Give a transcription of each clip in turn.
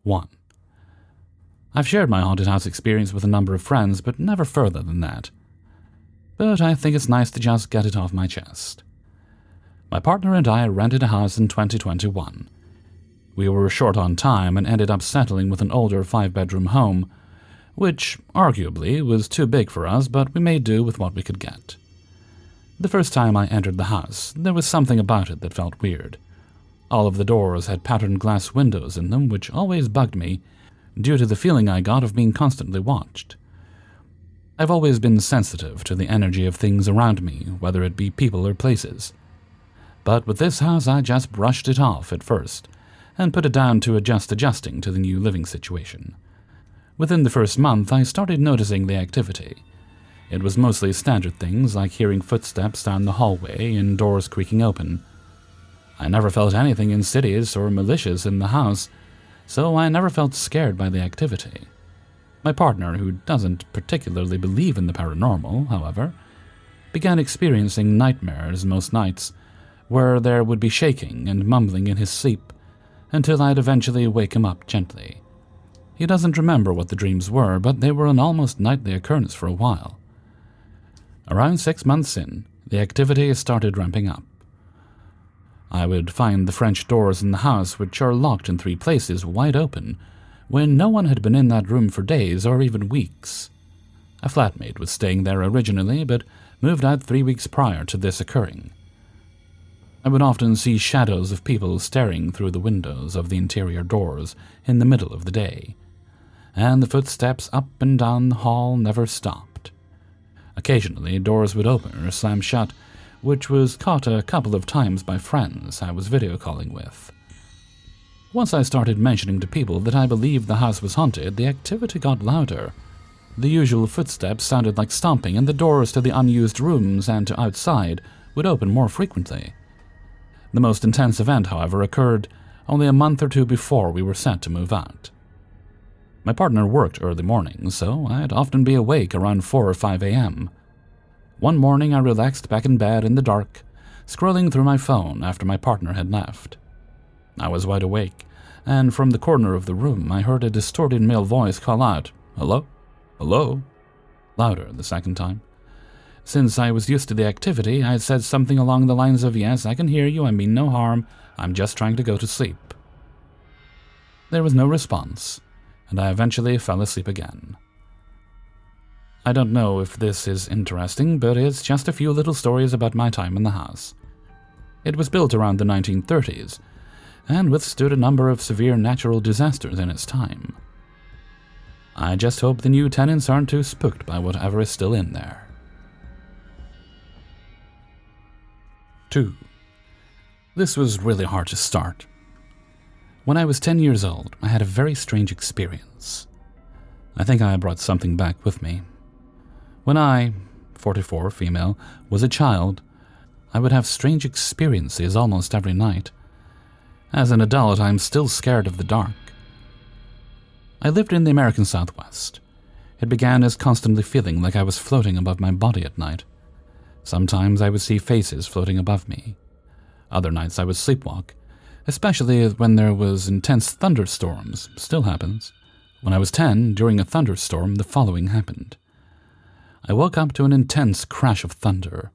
1. I've shared my haunted house experience with a number of friends, but never further than that. But I think it's nice to just get it off my chest. My partner and I rented a house in 2021. We were short on time and ended up settling with an older 5-bedroom home, which, arguably, was too big for us, but we made do with what we could get. The first time I entered the house, there was something about it that felt weird. All of the doors had patterned glass windows in them, which always bugged me, due to the feeling I got of being constantly watched. I've always been sensitive to the energy of things around me, whether it be people or places. But with this house, I just brushed it off at first, and put it down to adjusting to the new living situation. Within the first month, I started noticing the activity. It was mostly standard things like hearing footsteps down the hallway and doors creaking open. I never felt anything insidious or malicious in the house, so I never felt scared by the activity. My partner, who doesn't particularly believe in the paranormal, however, began experiencing nightmares most nights, where there would be shaking and mumbling in his sleep, until I'd eventually wake him up gently. He doesn't remember what the dreams were, but they were an almost nightly occurrence for a while. Around 6 months in, the activity started ramping up. I would find the French doors in the house, which are locked in 3 places, wide open, when no one had been in that room for days or even weeks. A flatmate was staying there originally, but moved out 3 weeks prior to this occurring. I would often see shadows of people staring through the windows of the interior doors in the middle of the day, and the footsteps up and down the hall never stopped. Occasionally, doors would open or slam shut, which was caught a couple of times by friends I was video calling with. Once I started mentioning to people that I believed the house was haunted, the activity got louder. The usual footsteps sounded like stomping, and the doors to the unused rooms and to outside would open more frequently. The most intense event, however, occurred only a month or 2 before we were set to move out. My partner worked early mornings, so I'd often be awake around 4 or 5 a.m. One morning I relaxed back in bed in the dark, scrolling through my phone after my partner had left. I was wide awake, and from the corner of the room I heard a distorted male voice call out, "Hello? Hello?" louder the second time. Since I was used to the activity, I had said something along the lines of, "Yes, I can hear you, I mean no harm, I'm just trying to go to sleep." There was no response, and I eventually fell asleep again. I don't know if this is interesting, but it's just a few little stories about my time in the house. It was built around the 1930s, and withstood a number of severe natural disasters in its time. I just hope the new tenants aren't too spooked by whatever is still in there. 2. This was really hard to start. When I was 10 years old, I had a very strange experience. I think I brought something back with me. When I, 44, female, was a child, I would have strange experiences almost every night. As an adult, I'm still scared of the dark. I lived in the American Southwest. It began as constantly feeling like I was floating above my body at night. Sometimes I would see faces floating above me. Other nights I would sleepwalk, especially when there was intense thunderstorms. Still happens. When I was 10, during a thunderstorm, the following happened. I woke up to an intense crash of thunder.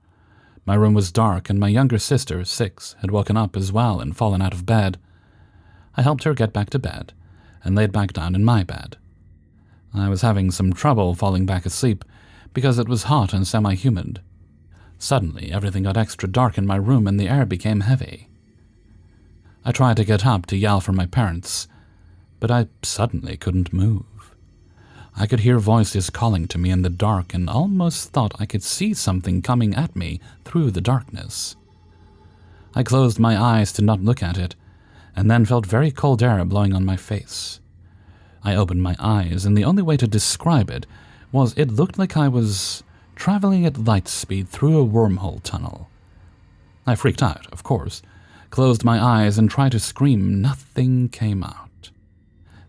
My room was dark, and my younger sister, 6, had woken up as well and fallen out of bed. I helped her get back to bed, and laid back down in my bed. I was having some trouble falling back asleep, because it was hot and semi-humid. Suddenly, everything got extra dark in my room, and the air became heavy. I tried to get up to yell for my parents, but I suddenly couldn't move. I could hear voices calling to me in the dark and almost thought I could see something coming at me through the darkness. I closed my eyes to not look at it, and then felt very cold air blowing on my face. I opened my eyes, and the only way to describe it was it looked like I was traveling at light speed through a wormhole tunnel. I freaked out, of course, closed my eyes and tried to scream. Nothing came out.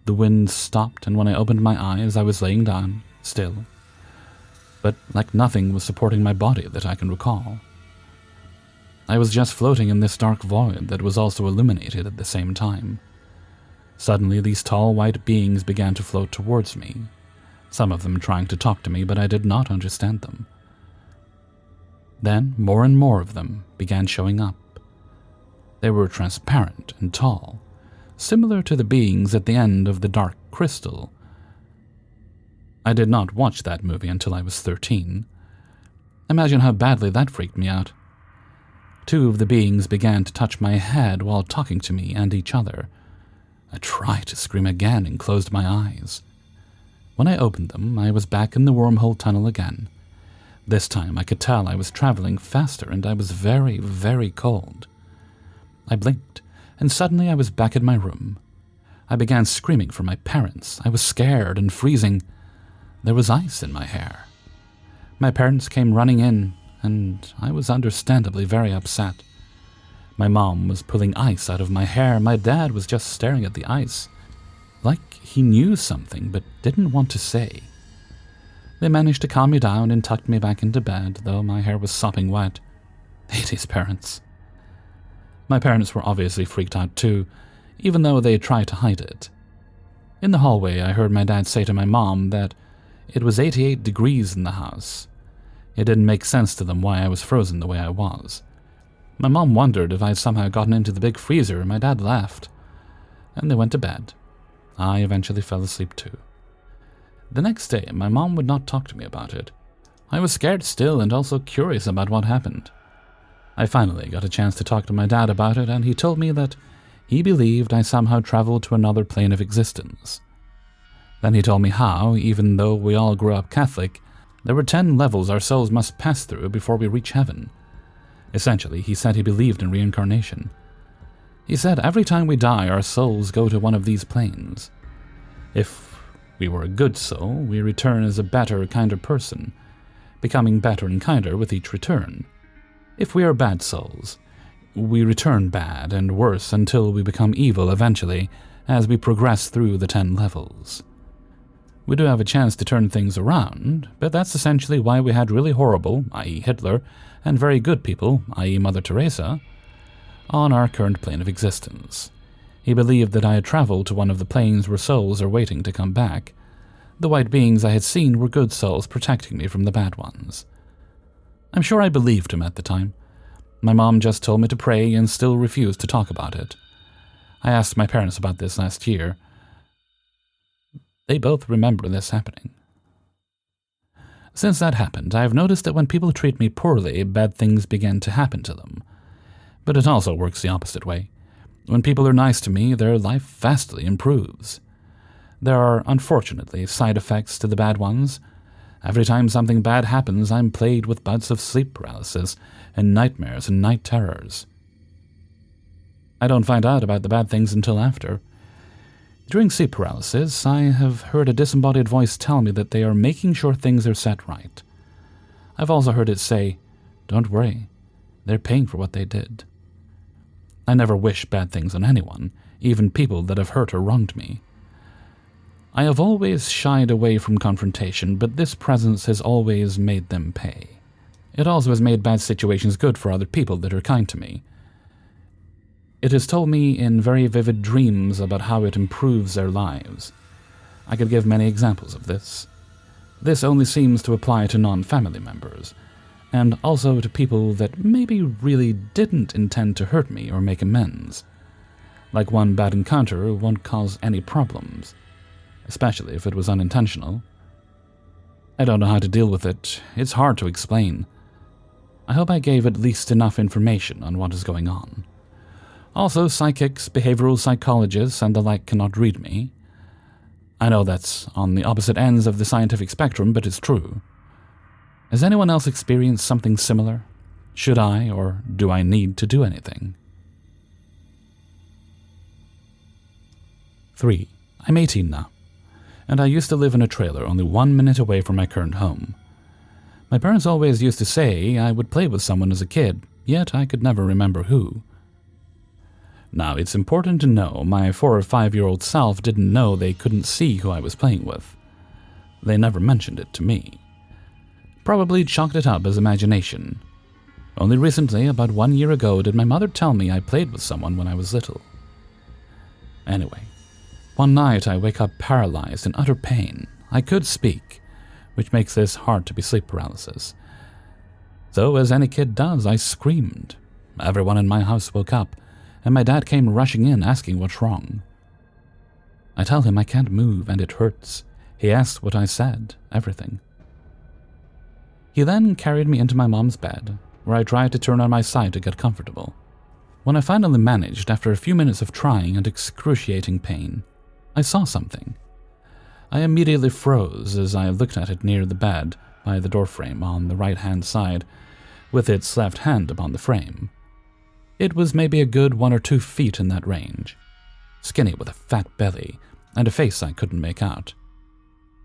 The wind stopped, and when I opened my eyes, I was laying down, still, but like nothing was supporting my body that I can recall. I was just floating in this dark void that was also illuminated at the same time. Suddenly, these tall white beings began to float towards me, some of them trying to talk to me, but I did not understand them. Then, more and more of them began showing up. They were transparent and tall, similar to the beings at the end of The Dark Crystal. I did not watch that movie until I was 13. Imagine how badly that freaked me out. 2 of the beings began to touch my head while talking to me and each other. I tried to scream again and closed my eyes. When I opened them, I was back in the wormhole tunnel again. This time I could tell I was traveling faster and I was very, very cold. I blinked, and suddenly I was back in my room. I began screaming for my parents. I was scared and freezing. There was ice in my hair. My parents came running in, and I was understandably very upset. My mom was pulling ice out of my hair. My dad was just staring at the ice, like he knew something but didn't want to say. They managed to calm me down and tucked me back into bed, though my hair was sopping wet. 80s parents. My parents were obviously freaked out too, even though they tried to hide it. In the hallway, I heard my dad say to my mom that it was 88 degrees in the house. It didn't make sense to them why I was frozen the way I was. My mom wondered if I had somehow gotten into the big freezer. My dad laughed, and they went to bed. I eventually fell asleep too. The next day, my mom would not talk to me about it. I was scared still and also curious about what happened. I finally got a chance to talk to my dad about it, and he told me that he believed I somehow traveled to another plane of existence. Then he told me how, even though we all grew up Catholic, there were 10 levels our souls must pass through before we reach heaven. Essentially, he said he believed in reincarnation. He said every time we die, our souls go to one of these planes. If we were a good soul, we return as a better, kinder person, becoming better and kinder with each return. If we are bad souls, we return bad and worse until we become evil eventually as we progress through the 10 levels. We do have a chance to turn things around, but that's essentially why we had really horrible, i.e. Hitler, and very good people, i.e. Mother Teresa, on our current plane of existence. He believed that I had traveled to one of the planes where souls are waiting to come back. The white beings I had seen were good souls protecting me from the bad ones. I'm sure I believed him at the time. My mom just told me to pray and still refused to talk about it. I asked my parents about this last year. They both remember this happening. Since that happened, I have noticed that when people treat me poorly, bad things begin to happen to them. But it also works the opposite way. When people are nice to me, their life vastly improves. There are, unfortunately, side effects to the bad ones. Every time something bad happens, I'm plagued with bouts of sleep paralysis and nightmares and night terrors. I don't find out about the bad things until after. During sleep paralysis, I have heard a disembodied voice tell me that they are making sure things are set right. I've also heard it say, "Don't worry, they're paying for what they did." I never wish bad things on anyone, even people that have hurt or wronged me. I have always shied away from confrontation, but this presence has always made them pay. It also has made bad situations good for other people that are kind to me. It has told me in very vivid dreams about how it improves their lives. I could give many examples of this. This only seems to apply to non-family members, and also to people that maybe really didn't intend to hurt me or make amends. Like one bad encounter won't cause any problems, especially if it was unintentional. I don't know how to deal with it. It's hard to explain. I hope I gave at least enough information on what is going on. Also, psychics, behavioral psychologists, and the like cannot read me. I know that's on the opposite ends of the scientific spectrum, but it's true. Has anyone else experienced something similar? Should I, or do I need to do anything? 3. I'm 18 now, and I used to live in a trailer only 1 minute away from my current home. My parents always used to say I would play with someone as a kid, yet I could never remember who. Now, it's important to know my 4 or 5-year-old self didn't know they couldn't see who I was playing with. They never mentioned it to me. Probably chalked it up as imagination. Only recently, about 1 year ago, did my mother tell me I played with someone when I was little. Anyway, One night I wake up paralyzed in utter pain. I could speak, which makes this hard to be sleep paralysis. So, as any kid does, I screamed. Everyone in my house woke up, and my dad came rushing in asking what's wrong. I tell him I can't move and it hurts. He asks what I said, everything. He then carried me into my mom's bed, where I tried to turn on my side to get comfortable. When I finally managed, after a few minutes of trying and excruciating pain, I saw something. I immediately froze as I looked at it near the bed by the doorframe on the right-hand side, with its left hand upon the frame. It was maybe a good 1 or 2 feet in that range, skinny with a fat belly and a face I couldn't make out.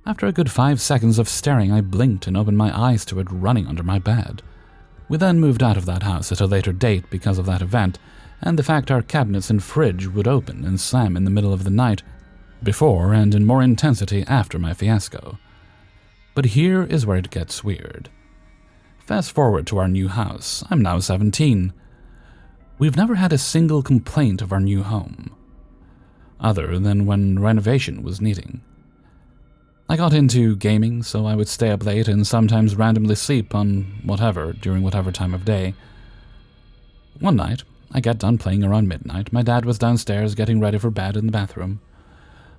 After a good 5 seconds of staring, I blinked and opened my eyes to it running under my bed. We then moved out of that house at a later date because of that event, and the fact our cabinets and fridge would open and slam in the middle of the night, before and in more intensity after my fiasco. But here is where it gets weird. Fast forward to our new house. I'm now 17. We've never had a single complaint of our new home, other than when renovation was needing. I got into gaming, so I would stay up late and sometimes randomly sleep on whatever during whatever time of day. One night, I get done playing around midnight. My dad was downstairs getting ready for bed in the bathroom.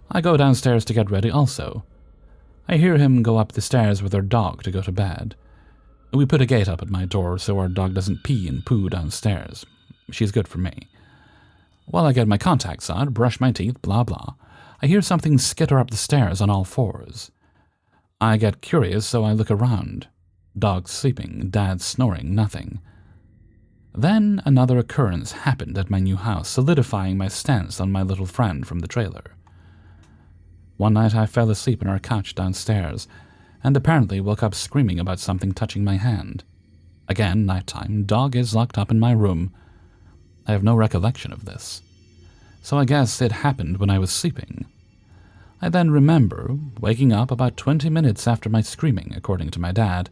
I go downstairs to get ready also. I hear him go up the stairs with our dog to go to bed. We put a gate up at my door so our dog doesn't pee and poo downstairs. She's good for me. While I get my contacts on, brush my teeth, blah blah, I hear something skitter up the stairs on all fours. I get curious, so I look around. Dog sleeping, dad snoring, nothing. Then another occurrence happened at my new house, solidifying my stance on my little friend from the trailer. One night I fell asleep on our couch downstairs, and apparently woke up screaming about something touching my hand. Again, nighttime, dog is locked up in my room. I have no recollection of this, so I guess it happened when I was sleeping. I then remember waking up about 20 minutes after my screaming, according to my dad.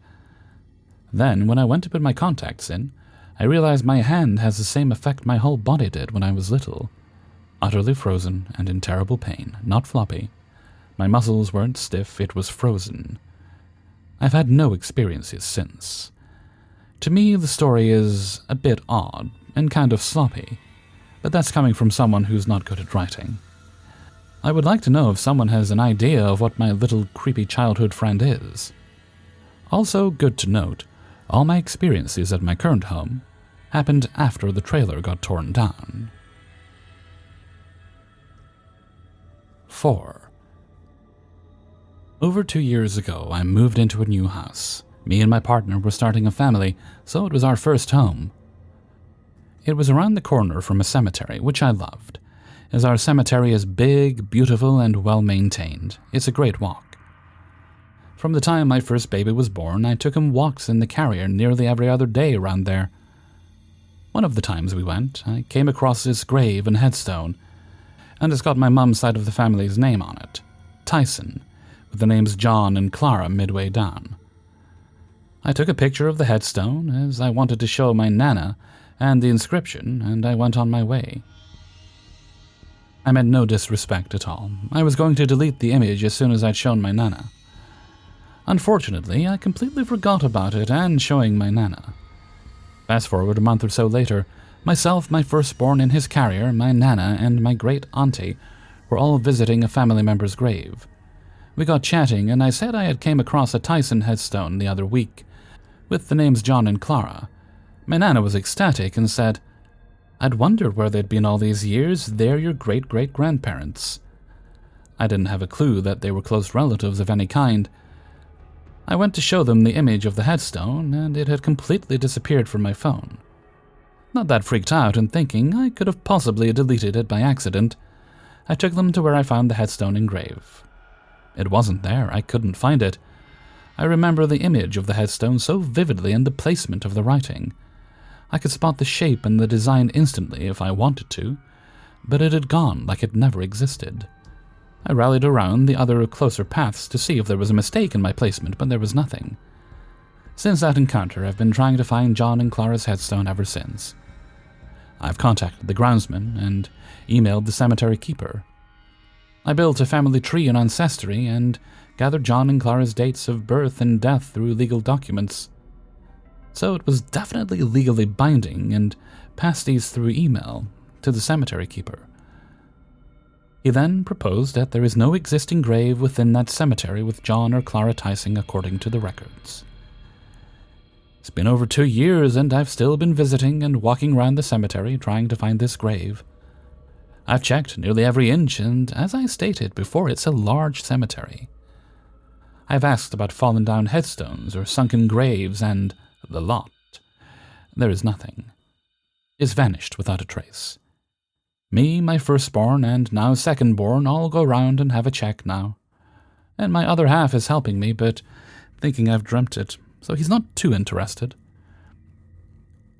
Then, when I went to put my contacts in, I realized my hand has the same effect my whole body did when I was little. Utterly frozen and in terrible pain, not floppy. My muscles weren't stiff, it was frozen. I've had no experiences since. To me, the story is a bit odd and kind of sloppy, but that's coming from someone who's not good at writing. I would like to know if someone has an idea of what my little creepy childhood friend is. Also, good to note, all my experiences at my current home happened after the trailer got torn down. 4. Over 2 years ago, I moved into a new house. Me and my partner were starting a family, so it was our first home. It was around the corner from a cemetery, which I loved, as our cemetery is big, beautiful, and well-maintained. It's a great walk. From the time my first baby was born, I took him walks in the carrier nearly every other day around there. One of the times we went, I came across this grave and headstone, and it's got my mom's side of the family's name on it, Tyson, with the names John and Clara midway down. I took a picture of the headstone, as I wanted to show my Nana, and the inscription, and I went on my way. I meant no disrespect at all. I was going to delete the image as soon as I'd shown my Nana. Unfortunately, I completely forgot about it and showing my Nana. Fast forward a month or so later, myself, my firstborn in his carrier, my Nana, and my great-auntie were all visiting a family member's grave. We got chatting, and I said I had came across a Tyson headstone the other week, with the names John and Clara. My Nana was ecstatic and said, "I'd wondered where they'd been all these years. They're your great-great-grandparents." I didn't have a clue that they were close relatives of any kind. I went to show them the image of the headstone, and it had completely disappeared from my phone. Not that freaked out and thinking I could have possibly deleted it by accident, I took them to where I found the headstone engraved. It wasn't there, I couldn't find it. I remember the image of the headstone so vividly and the placement of the writing. I could spot the shape and the design instantly if I wanted to, but it had gone like it never existed. I rallied around the other closer paths to see if there was a mistake in my placement, but there was nothing. Since that encounter, I've been trying to find John and Clara's headstone ever since. I've contacted the groundsman and emailed the cemetery keeper. I built a family tree in Ancestry and gathered John and Clara's dates of birth and death through legal documents. So it was definitely legally binding, and passed these through email to the cemetery keeper. He then proposed that there is no existing grave within that cemetery with John or Clara Tysing according to the records. It's been over 2 years and I've still been visiting and walking around the cemetery trying to find this grave. I've checked nearly every inch, and as I stated before, it's a large cemetery. I've asked about fallen down headstones or sunken graves, and the lot. There is nothing. It's vanished without a trace. Me, my firstborn, and now secondborn all go round and have a check now. And my other half is helping me, but thinking I've dreamt it, so he's not too interested.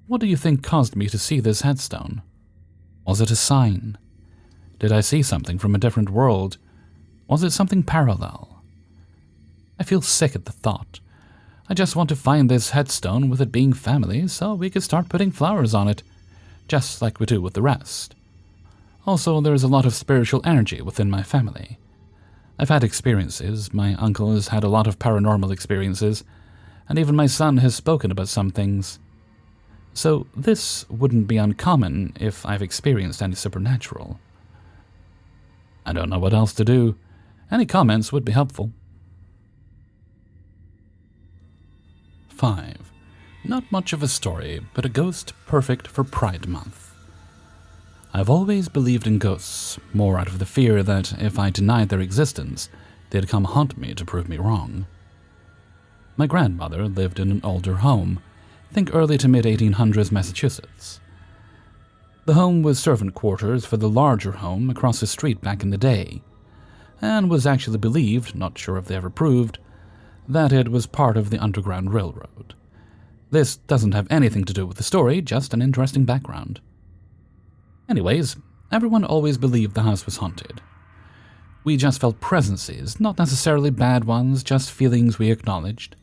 What do you think caused me to see this headstone? Was it a sign? Did I see something from a different world? Was it something parallel? I feel sick at the thought. I just want to find this headstone with it being family so we could start putting flowers on it, just like we do with the rest. Also, there is a lot of spiritual energy within my family. I've had experiences. My uncle has had a lot of paranormal experiences, and even my son has spoken about some things. So this wouldn't be uncommon if I've experienced any supernatural. I don't know what else to do. Any comments would be helpful. 5. Not much of a story, but a ghost perfect for Pride Month. I've always believed in ghosts, more out of the fear that if I denied their existence, they'd come haunt me to prove me wrong. My grandmother lived in an older home, think early to mid-1800s Massachusetts. The home was servant quarters for the larger home across the street back in the day, and was actually believed, not sure if they ever proved, that it was part of the Underground Railroad. This doesn't have anything to do with the story, just an interesting background. Anyways, everyone always believed the house was haunted. We just felt presences, not necessarily bad ones, just feelings we acknowledged.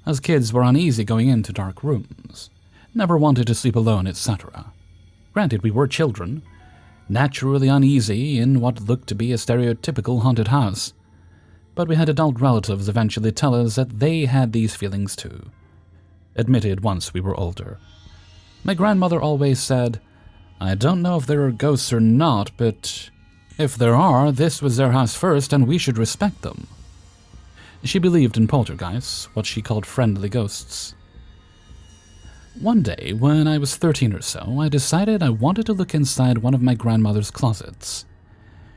As kids, were uneasy going into dark rooms, never wanted to sleep alone, etc. Granted, we were children, naturally uneasy in what looked to be a stereotypical haunted house, but we had adult relatives eventually tell us that they had these feelings too, admitted once we were older. My grandmother always said, "I don't know if there are ghosts or not, but if there are, this was their house first and we should respect them." She believed in poltergeists, what she called friendly ghosts. One day, when I was 13 or so, I decided I wanted to look inside one of my grandmother's closets.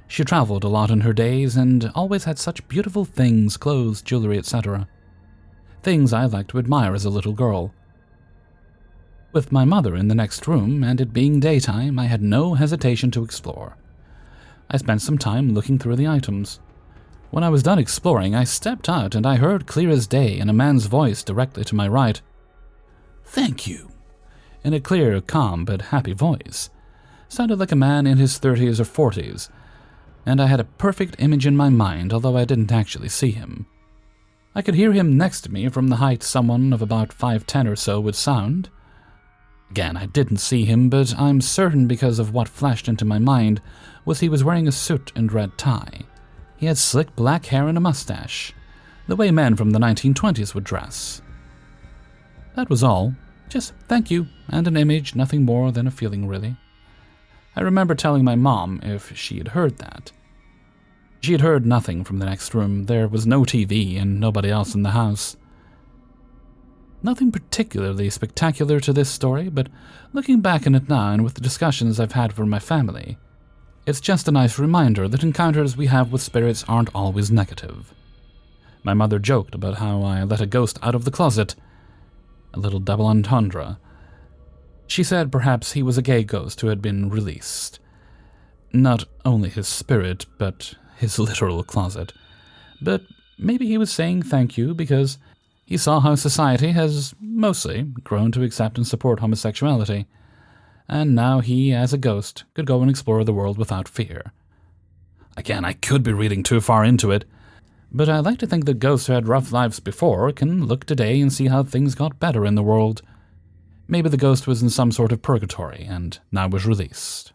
She traveled a lot in her days and always had such beautiful things, clothes, jewelry, etc. Things I liked to admire as a little girl. With my mother in the next room, and it being daytime, I had no hesitation to explore. I spent some time looking through the items. When I was done exploring, I stepped out and I heard clear as day in a man's voice directly to my right, "Thank you," in a clear, calm, but happy voice. Sounded like a man in his 30s or 40s, and I had a perfect image in my mind, although I didn't actually see him. I could hear him next to me from the height someone of about 5'10" or so would sound. Again, I didn't see him, but I'm certain because of what flashed into my mind was he was wearing a suit and red tie. He had slick black hair and a mustache, the way men from the 1920s would dress. That was all. Just thank you, and an image, nothing more than a feeling, really. I remember telling my mom if she had heard that. She had heard nothing from the next room. There was no TV and nobody else in the house. Nothing particularly spectacular to this story, but looking back on it now and with the discussions I've had with my family, it's just a nice reminder that encounters we have with spirits aren't always negative. My mother joked about how I let a ghost out of the closet, a little double entendre. She said perhaps he was a gay ghost who had been released. Not only his spirit, but his literal closet. But maybe he was saying thank you because he saw how society has mostly grown to accept and support homosexuality, and now he, as a ghost, could go and explore the world without fear. Again, I could be reading too far into it, but I like to think that ghosts who had rough lives before can look today and see how things got better in the world. Maybe the ghost was in some sort of purgatory and now was released.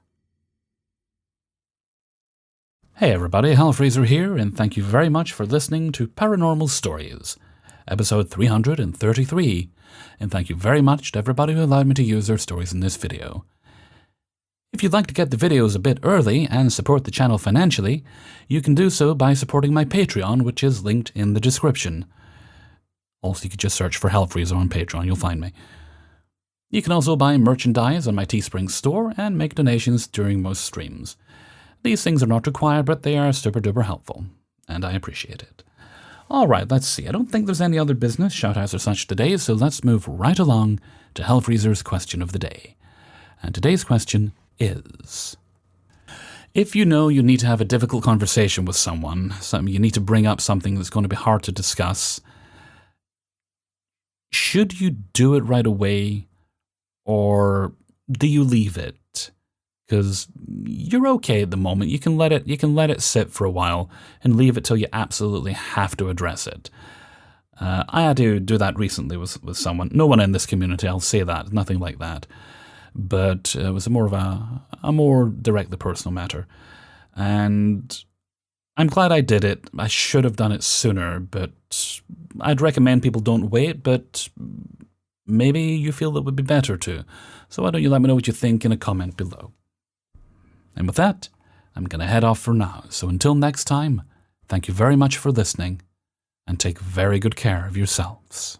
Hey everybody, Hellfreezer here, and thank you very much for listening to Paranormal Stories, episode 333, and thank you very much to everybody who allowed me to use their stories in this video. If you'd like to get the videos a bit early and support the channel financially, you can do so by supporting my Patreon, which is linked in the description. Also, you could just search for Hellfreezer on Patreon, you'll find me. You can also buy merchandise on my Teespring store and make donations during most streams. These things are not required, but they are super duper helpful, and I appreciate it. Alright, let's see. I don't think there's any other business, shoutouts or such today, so let's move right along to Hellfreezer's question of the day. And today's question is: if you know you need to have a difficult conversation with someone, you need to bring up something that's going to be hard to discuss, should you do it right away, or do you leave it? Because you're okay at the moment. You can let it sit for a while and leave it till you absolutely have to address it. I had to do that recently with someone. No one in this community, I'll say that, nothing like that. But it was more of a more directly personal matter. And I'm glad I did it. I should have done it sooner, but I'd recommend people don't wait, but maybe you feel it would be better to. So why don't you let me know what you think in a comment below. And with that, I'm going to head off for now. So until next time, thank you very much for listening, and take very good care of yourselves.